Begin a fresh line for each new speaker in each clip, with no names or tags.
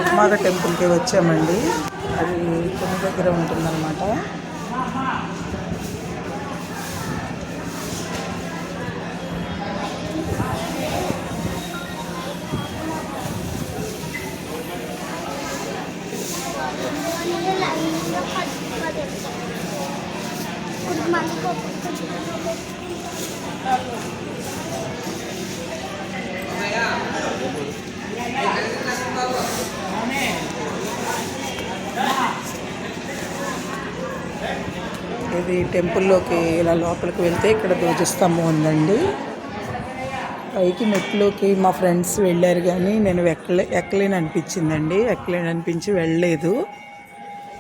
ఉప్మాగ టెంపుల్కి వచ్చామండి. అది కొన్ని దగ్గర ఉంటుందన్నమాట. ఇది టెంపుల్లోకి ఇలా లోపలికి వెళ్తే ఇక్కడ ధ్వజస్తంభం ఉందండి. పైకి మెట్లోకి మా ఫ్రెండ్స్ వెళ్ళారు కానీ నేను ఎక్కలేని అనిపించి వెళ్ళలేదు.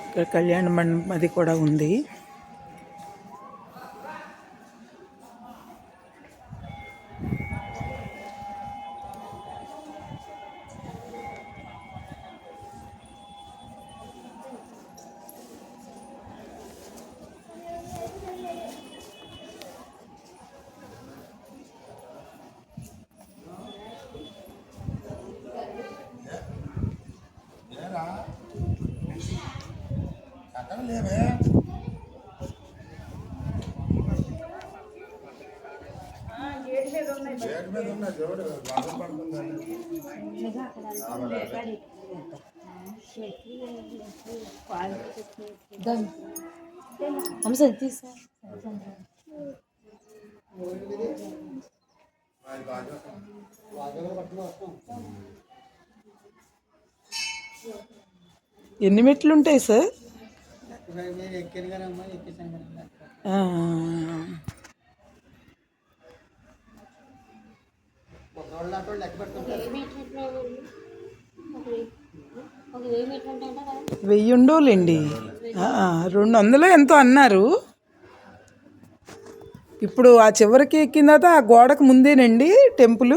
ఇక్కడ కళ్యాణ మండపం అది కూడా ఉంది. ఎన్ని మెట్లు ఉంటాయి సార్? వెయ్యి ఉండోలేండి. 200 ఎంతో అన్నారు. ఇప్పుడు ఆ చివరికి ఎక్కిన తర్వాత ఆ గోడకు ముందేనండి టెంపుల్.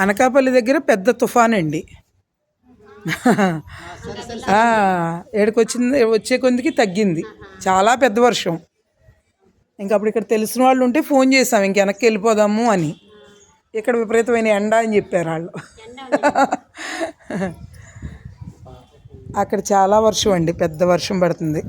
అనకాపల్లి దగ్గర పెద్ద తుఫాన్ అండి. వచ్చే కొద్దికి తగ్గింది. చాలా పెద్ద వర్షం. అప్పుడు ఇక్కడ తెలిసిన వాళ్ళు ఉంటే ఫోన్ చేసాం వెనక్కి వెళ్ళిపోదాము అని. ఇక్కడ విపరీతమైన ఎండ అని చెప్పారు వాళ్ళు. అక్కడ చాలా వర్షం అండి, పెద్ద వర్షం పడుతుంది.